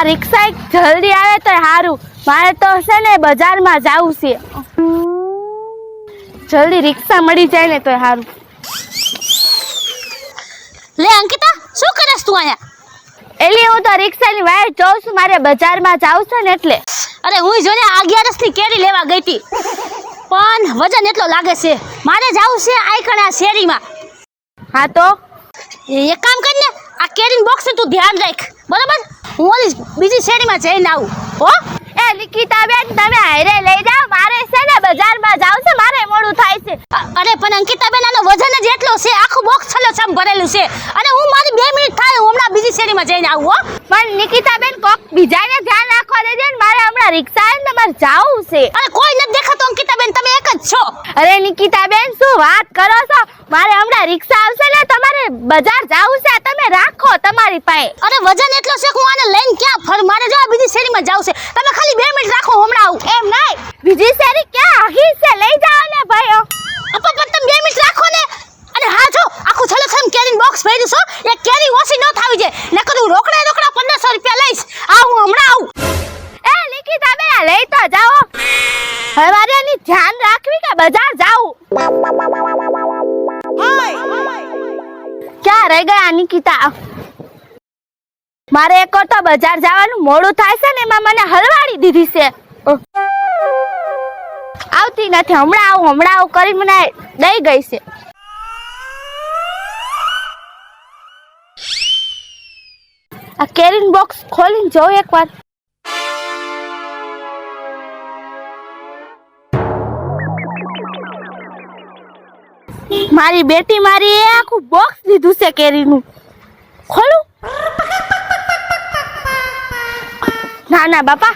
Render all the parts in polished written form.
આ રિક્ષા જલ્દી આવે તો સારું. મારે તો છે ને બજારમાં જવું છે. જલ્દી રિક્ષા મળી જાય ને તો સારું. લે અંકિતા, શું કરસ તું અહીંયા? એલી હું તો રિક્ષાની વાટ જોઉં છું. મારે બજારમાં જવું છે ને એટલે. અરે હું જોને 11 ની કેરી લેવા ગઈ હતી, પણ વજન એટલો લાગે છે. મારે જાવું છે આઈકણે આ શેરીમાં. હા તો એક કામ કર ને, આ કેરીન બોક્સ તું ધ્યાન રાખ, બરાબર? હું ઓલી બીજી શેરીમાં જઈને આવું. હો એ નિકિતા બેન, તમે હારે લઈ જાઓ. મારે છે ને બજારમાં જવું છે. મારે મોડું થાય છે. અરે પણ અંકિતા બેન, આનો વજન જ એટલો છે, આખું બોક્સ છલોછમ ભરેલું છે. અને હું મારી 2 મિનિટ થાય, હું હમણાં બીજી શેરીમાં જઈને આવું. હો પણ નિકિતા બેન, કોક બીજાને ધ્યાન રાખવા દેજે ને. મારે હમણાં રિક્ષા આવે ને તમારે જવું છે. અરે કોઈ નથી દેખાતો અંકિતા બેન, તમે એક જ છો. અરે નિકિતા બેન, શું વાત કરો છો? મારે હમણાં રિક્ષા આવશે ને, તમારે બજાર જવું છે. તમે રાખો તમારી પાસે. અરે વજન એટલો છે કે હું આને લઈને ક્યાં ફર? મારે જો આ બીજી શેરીમાં જાવ છે. તમે ખાલી 2 મિનિટ રાખો, હમણાં આવું. એમ નહીં, બીજી શેરી ક્યાં આખી છે? લઈ જાઓ ને ભાઈઓ. પણ તમે 2 મિનિટ રાખો ને. અને હા જો, આખું છલોછમ કેરીન બોક્સ ભર્યું છો. એક કેરી ઓછી ન થાવી જાય, નકર હું રોકડા 1500 રૂપિયા લઈશ. આ હું હમણાં આવું. એ નિકિતા બેન, લઈ તો જાઓ. હવે મારે એની ધ્યાન રાખવી કે બજાર જાવું. ક્યાં રહી ગયા નિકિતા? મારે એક તો બજાર જવાનું મોડું થાય છે ને, એમાં મને હલવાડી દીધી છે. આવતી નથી. હમણાં આવું કરી મને દઈ ગઈ છે. આ કેરીન બોક્સ ખોલીને જોઉં એકવાર. મારી બેટી મારી એ આખું બોક્સ દીધું છે કેરીનું. ખોલું? ના ના બાપા,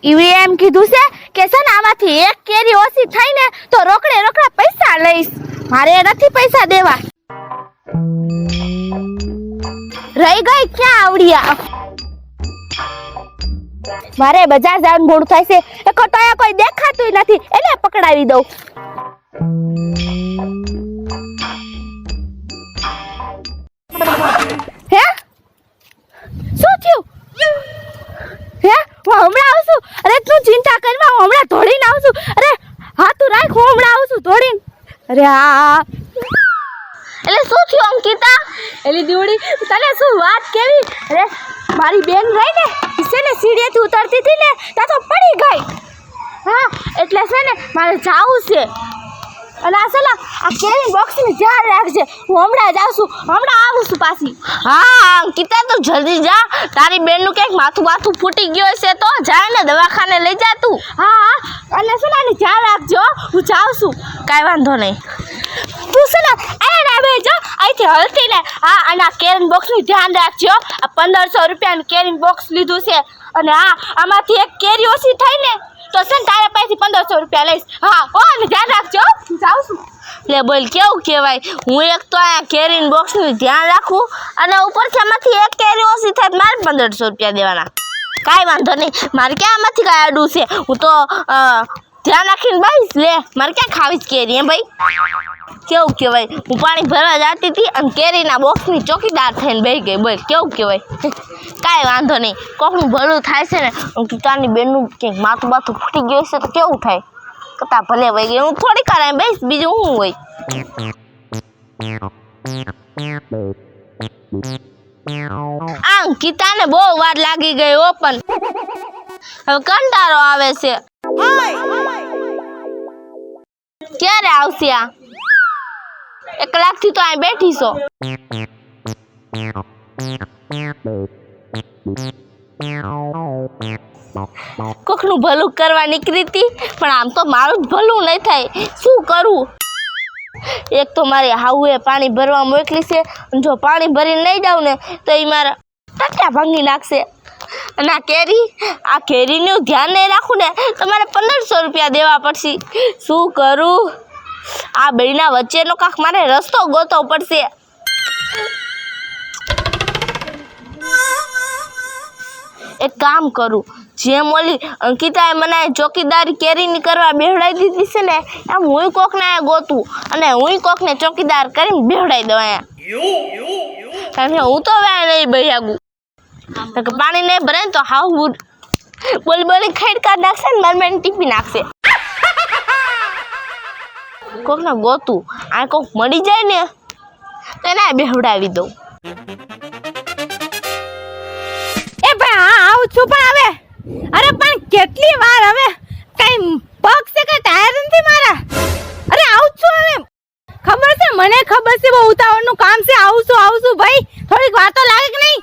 ઈવી એમ કીધું છે કે છે ને આમાંથી એક કેરી ઓછી થઈ ને તો રોકડા પૈસા લઈશ. મારે નથી પૈસા દેવા. રહી ગઈ ક્યાં આવડિયા? મારે બજાર જવાનું મોડું થાય છે. એક તો અહીંયા કોઈ દેખાતું નથી, એને પકડાવી દઉં. હે, શું થયું? હે, હું હમણાં આવું છું. અરે તું ચિંતા કરમાં, હું હમણાં દોડીને આવું છું. અરે હા તું રાખ, હું હમણાં આવું છું દોડીને. અરે હા, એટલે શું થયું અંકિતા? એલી દીવડી, તને શું વાત કેવી? અરે મારી બેન રહી ને, છે ને સીડીએથી ઉતરતી હતી ને, ત્યાં તો પડી ગઈ. હા એટલે છે ને મારે જાવું છે. અને આ સલા આ કેરી બોક્સની ધ્યાન રાખજે. હું હમણાં જ આવું છું, હમણાં આવું છું પાછી. હા અંકિતા, તું જલ્દી જા. તારી બેનનું કંઈક માથું ફૂટી ગયું હશે તો જાય ને દવાખાને લઈ જા તું. હા અને સલાની ધ્યાન રાખજો. હું જાઉં છું. કાંઈ વાંધો નહીં. તું છે ને એને બેજો અહીંથી હલતી ને. હા, અને આ કેરીન બોક્સનું ધ્યાન રાખજો. આ 1500 રૂપિયાનું કેરીન બોક્સ લીધું છે. અને હા, આમાંથી એક કેરી ઓછી થઈ ને તો છે ને તારા પાસેથી 1500 રૂપિયા લઈશ. હા હો, અને ધ્યાન રાખજો. હું જાઉં છું. લે બોલ, કેવું કહેવાય? હું એક તો આ કેરીન બોક્સનું ધ્યાન રાખું અને ઉપરથી આમાંથી એક કેરી ઓછી થાય મારે 1500 રૂપિયા દેવાના. કાંઈ વાંધો નહીં, મારે ક્યાં આમાંથી કાંઈ આડું છે? હું તો ધ્યાન રાખીને ભાઈ લે, મારે ક્યાં ખાવી જ કેરી? હે ભાઈ, કેવું કહેવાય? હું પાણી ભરવા જતી હતી અને કેરીના બોક્સની ચોકીદાર થઈને બેસી ગઈ. બોલ કેવું કહેવાય? કાંઈ વાંધો નહીં, કોકનું ભલું થાય છે ને. તારની બેનનું કંઈક માથું ફૂટી ગયું છે તો કેવું થાય? કતા ભલે વહી ગઈ, હું થોડી કરાય બેસ, બીજું શું હોય? આ અંકિતાને બહુ વાર લાગી ગઈ હો, પણ હવે કંટાળો આવે છે. ક્યારે આવશે આ? 1 કલાકથી તો અહીં બેઠી છો. કોકનું ભલું કરવા નીકળી હતી, પણ આમ તો મારું જ ભલું નહીં થાય. શું કરું? એક તો મારી હાઉએ પાણી ભરવા મોકલી છે. જો પાણી ભરીને નહીં જાઉં ને તો એ મારા ટટ્યા ભાંગી નાખશે. અને આ કેરીનું ધ્યાન નહીં રાખું ને તો મારે 1500 રૂપિયા દેવા પડશે. શું કરું? આ બેના વચ્ચેનો કાંક મારે રસ્તો ગોતવો પડશે. એક કામ કરું, જેમ ઓલી અંકિતાએ મને ચોકીદારી કેરીની કરવા બેહડાઈ દીધી છે ને, એમ હું કોકને ગોતું અને હું કોકને ચોકીદાર કરીને બેહડાઈ દઉં અહીંયા. કારણ કે હું તો હવે નહીં બહ્યાગું. તો પાણી નહીં ભરાય ને તો હાવ બોલી ખાઈ કાઢ નાખશે ને મારી ટીપી નાખશે. કોક ને ગોતું આ કોક મળી જાય ને તો એને બેહવડાવી દઉં. એ ભાઈ હા આવું છું પણ હવે અરે પણ કેટલી વાર હવે કઈ પગ છે કે ટાયર નથી મારા. અરે આવું છું હવે ખબર છે મને ખબર છે બહુ ઉતાવળનું કામ છે. આવું છું ભાઈ થોડીક વાર તો લાગે કે નહીં.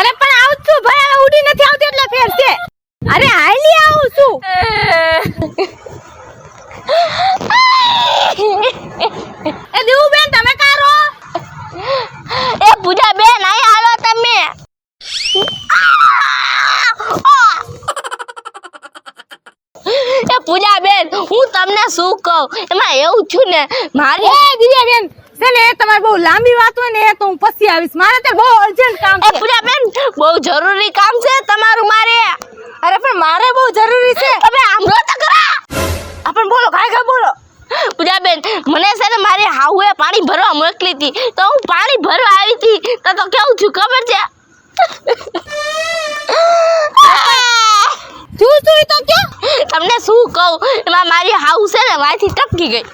અરે પણ આવું છું ભાઈ હવે ઉડી નથી આવતી એટલે ફેર છે. અરે હાલી આવું છું. એ દેવું બેન તમે કારો એ પૂજા બેન આય હાલો તમે. એ પૂજા બેન હું તમને શું કહું એમાં એવું થયું ને મારી એ દિવ્યા બેન છે ને તમારે બહુ લાંબી વાત હોય ને તો હું પછી આવીશ. મારે તે બહુ અર્જન્ટ કામ એ છે. પૂજા બેન બહુ જરૂરી કામ છે તમારું મારે. અરે પણ મારે બહુ જરૂરી છે. તમે આમરો તો કરા આપણ બોલો કાય બોલો. પૂજા બેન મને છે ને મારી હાઉએ પાણી ભરવા મોકલી હતી તો હું પાણી ભરવા આવી હતી તો કેવું થયું ખબર છે. શું તો ક્યાં તમને શું કહું એમાં મારી હાઉ છે ને વાયથી ટપકી ગઈ.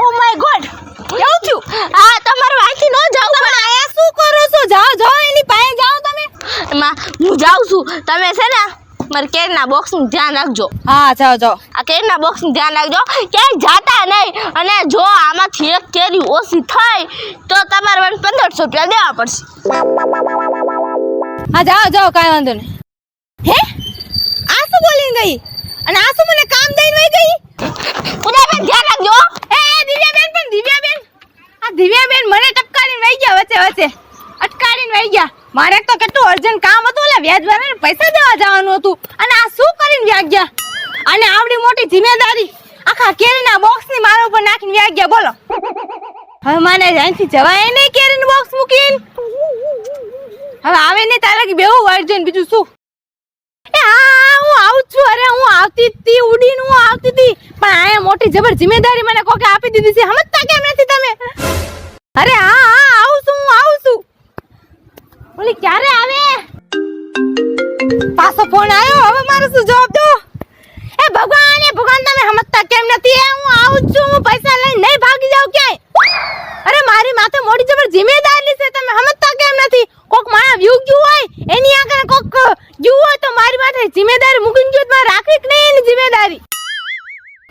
ઓ માય ગોડ કેવું થયું. હા તમારે વાયથી ન જાવ પણ આયા શું કરો છો. જાઓ એની પાસે જાઓ તમે. એમાં હું જાઉં છું તમે છે ને મારે કેરીના બોક્સનું ધ્યાન રાખજો. હા જાઓ આ કેરીના બોક્સનું ધ્યાન રાખજો ક્યાંય જાતા નહીં અને જો આમાંથી એક કેરી ઓછી થાય તો તમારે મને 1500 રૂપિયા દેવા પડશે. હા જાઓ કાંઈ વાંધો નહીં. હે આ શું બોલીને ગઈ અને આ શું મને કામ દઈને વઈ ગઈ. પૂજાબેન ધ્યાન રાખજો. એ દિવ્યાબેન આ દિવ્યાબેન મને ટપકારીને વઈ ગયા વચ્ચે અટકારીને વઈ ગયા. મારે તો કેટલું અર્જન્ટ કામ હતું એટલે વ્યાજ ભરીને પૈસા દેવા જવાનું હતું અને આ શું કરીને વ્યાજ ગયા. અને આવડી મોટી જિમ્મેદારી આખા કેરીના બોક્સની મારા ઉપર નાખીને વ્યાજ ગયા. બોલો હવે મને અહીંથી જવાય નહીં કેરીનું બોક્સ મૂકીને. હવે આવે નહીં તારે બેહુ અર્જન્ટ બીજું શું. એ હા હું આવું છું. અરે હું આવતી હતી ઉડીને હું આવતી હતી પણ આયા મોટી જબર જિમ્મેદારી મને કોકે આપી દીધી છે. સમજતા કેમ નથી તમે. અરે હા આવું છું. ઓલી ક્યારે આવે પાછો ફોન આવ્યો. હવે મારો શું જવાબ દો. એ ભગવાન તમે સમજતા કેમ નથી. હું આવું છું. હું પૈસા લઈને નહીં ભાગી જાઉં ક્યાંય. અરે મારી માથે મોટી જબર જિમ્મેદારી છે. તમે સમજતા કેમ નથી. કોક મારા વ્યૂ ગયું હોય એની આગળ કોક ગયું હોય તો મારી માથે જિમ્મેદારી મૂકીને ગયું તો રાખવી કે નહીં એની જિમ્મેદારી.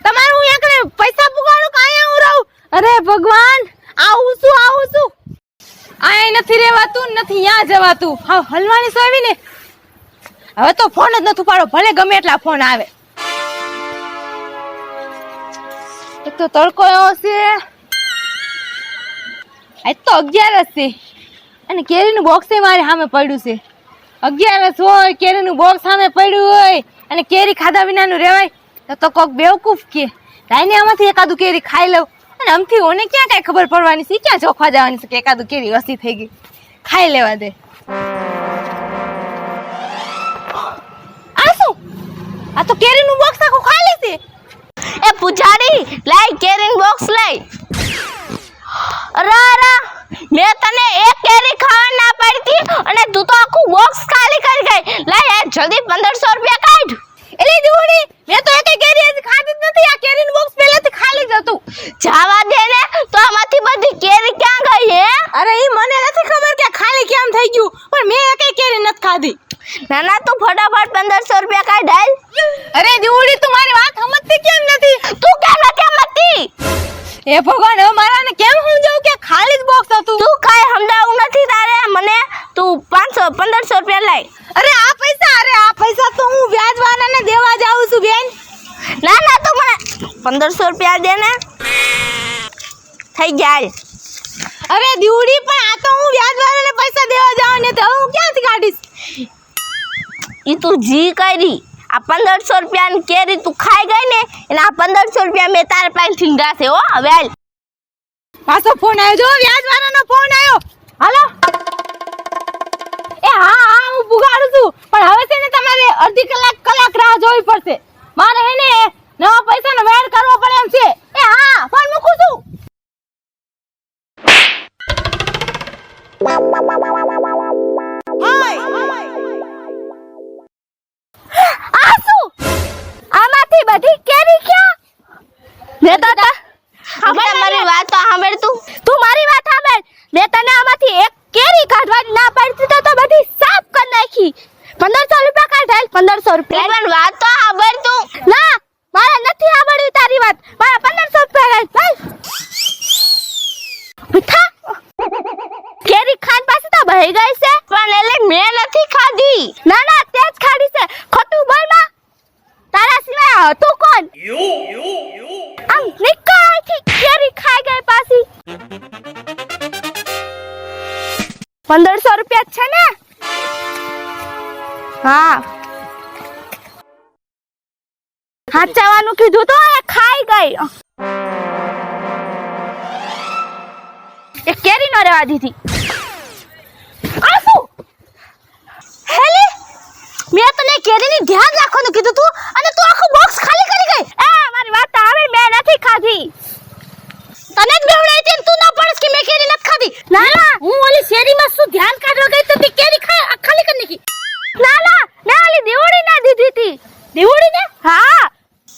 તમારે હું એકને પૈસા પુગાડું કે અહીંયા હું રહું. અરે ભગવાન આવું છું. આયા નથી રહેવાતું નથી ત્યાં જવાતું. હા હલવાની સોવી ને હવે તો ફોન જ નથી ઉપાડો ભલે ગમે એટલા ફોન આવે. એક તો તડકો એવો છે આજ તો 11 છે અને કેરીનું બોક્સ મારી સામે પડ્યું છે. 11 હોય કેરીનું બોક્સ સામે પડ્યું હોય અને કેરી ખાધા વિનાનું રહેવાય તો કોક બેવકૂફ કે લાઈને આમાંથી એકાદું કેરી ખાઈ લઉં. અને આમથી ઓને ક્યાં કઈ ખબર પડવાની છે ક્યાં ચોખવા જવાની છે કે એકાદું કેરી ઓછી થઈ ગઈ ખાઈ લેવા દે. આ શું આ તો કેરીનું બોક્સ આખું ખાલી છે. એ પૂજારી લાઈ કેરીનું બોક્સ લઈ. અરે મેં તને એક કેરી ખાવા ના પાડી અને તું તો આખું બોક્સ ખાલી કરી ગઈ. લાઈ જલ્દી 1500 રૂપિયા કાઢ. એલી જોડી મેં તો એક કેરી હજી ખાધી જ નથી. આ કેરીનું બોક્સ પહેલેથી ખાલી જ હતું. જાવા દે ને તો આમાંથી બધી કેરી ક્યાં ગઈ હે. અરે ઈ મને નથી ખબર કે ખાલી કેમ થઈ ગયું પણ મેં એક કેરી નથી ખાધી. નાના તું ફટાફટ 1500 રૂપિયા કાઢ હાલ. અરે જોડી તું મારી વાત સમજતી કેમ નથી. તું કેમ નથી સમજતી. એ ભગવાન હવે મારાને કેમ સમજાવું કે ખાલી જ બોક્સ હતું. તું કાઈ સમજાવું નથી તારે મને. તું 1500 રૂપિયા લાય. અરે આ પૈસા તો હું વ્યાજ વાળાને દેવા જાઉં છું બેન. ના તું મને 1500 રૂપિયા દે ને થઈ ગયા. અરે દીવડી પણ આ તો હું વ્યાજ વાળાને પૈસા દેવા જાઉં ને તો હું ક્યાંથી કાઢીશ. ઈ તું જી કરી આ 1500 રૂપિયાની કેરી તું ખાઈ ગઈ ને એના 1500 રૂપિયા મેં તારા પાસેથી લીધા હો. હવે હાલ પાછો ફોન આવ્યો જો વ્યાજ વાળાનો ફોન આવ્યો. હાલો એ હા હું પુગાડું છું પણ હવે છે ને તમારે અડધી કલાક રાહ જોવી પડશે. મારે એને નવા પૈસાનો વેણ કરવો પડે એમ છે. એ હા ફોન મૂકું છું. થા કેરી ખાન પાસે તો બહી ગઈ છે પણ એટલે મેં નથી ખાધી. ના ના તે જ ખાડી છે ખોટું બોલ માં તારા સિવાય હતું કોણ આમ નીકળ અહીંથી કેરી ખાઈ ગઈ પાછી 1500 રૂપિયા છે ને હા હાચવાનું કીધું તો એ ખાઈ ગઈ એક કેરી ન રહેવા દીધી આસુ હેલે મેં તને કેરીની ધ્યાન રાખવાનું કીધું તું અને તું આખું બોક્સ ખાલી કરી ગઈ. એ મારી વાત આવે મેં નથી ખાધી તને જ બેવડાઈ હતી તું ના પડસ કે મેં કેરી નથી ખાધી. ના ના હું ઓલી શેરીમાં શું ધ્યાન કાઢવા ગઈ તો તે કેરી ખાલી કરી નાખી. ના ના મેં ઓલી દીવડી ના દીધી હતી દીવડી ને હા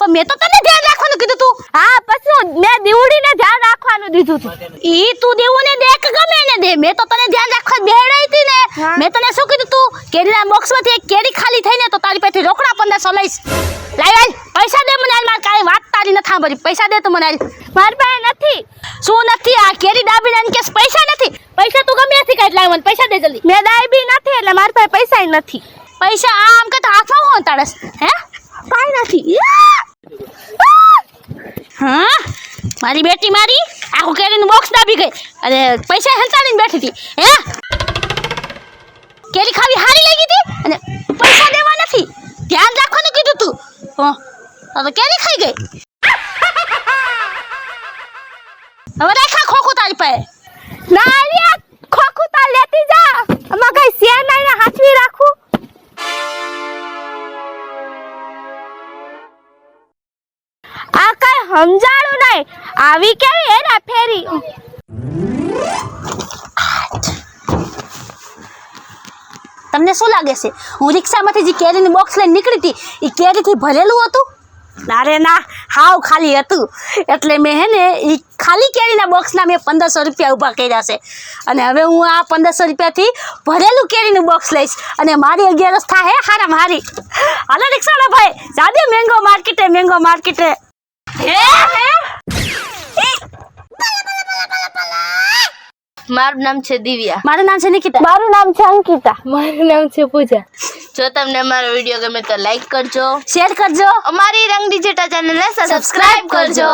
પણ મેં તો તને ધ્યાન રાખવાનું કીધું તું. હા પછી મેં દીવડી ને ધ્યાન રાખવાનું દીધું હતું ઈ તું દેવું ને દે કે ગમે એને દે મેં તો તને ધ્યાન રાખવા બેવડાઈ હતી ને. હા. મેં તને શું કીધું તું કેરીના બોક્સમાંથી એક કેરી ખાલી થઈને તો તારી પાસે રોકડા 1500 લઈશ. લાવ પૈસા દે મને હાલ માર કાઈ વાત તારી ન સાંભળી પૈસા દે તું મને હાલ. મારી પાસે નથી શું નથી આ કેરી દાબીને કેસ પૈસા નથી. પૈસા તું ગમે ત્યાંથી કાઢ લાવ મને પૈસા દે જલ્દી. મેં દાઈ બી નથી એટલે મારી પાસે પૈસા નથી પૈસા આમ કે તો હાથમાં હું તાડસ હે કાઈ નથી હા મારી બેટી મારી આખું કેરીનું બોક્સ દાબી ગઈ અને પૈસા હંતાડીને બેઠી હતી હે કેરી ખાવી હારી લાગી હતી અને પૈસા દેવા નથી ધ્યાન રાખવાનું કીધું તું તો કેરી ખાઈ ગઈ. હવે રાખા ખોખું તારી પાસે. ના રે ખોખું તા લેતી જા આમાં કઈ શેર નહીં ને હાચવી રાખું આ કઈ સમજાણું નહીં આવી કેવી હેરા ફેરી તમને શું લાગે છે હું રિક્ષામાંથી જે કેરીનું બોક્સ લઈને નીકળી હતી એ કેરીથી ભરેલું હતું? અરે ના હાવ ખાલી હતું એટલે મેં હે ને એ ખાલી કેરીના બોક્સના મેં 1500 રૂપિયા ઊભા કર્યા છે અને હવે હું આ 1500 રૂપિયાથી ભરેલું કેરીનું બોક્સ લઈશ અને મારી 11 થાય હારા મારી. હાલો રિક્ષાના ભાઈ જાદે મેંગો માર્કેટે મારું નામ છે દિવ્યા. મારું નામ છે નિકિતા. મારું નામ છે અંકિતા મારું નામ છે પૂજા. જો તમને અમારો વિડીયો ગમે તો લાઈક કરજો, શેર કરજો, અમારી રંગ ડિજિટલ ચેનલને સબસ્ક્રાઇબ કરજો.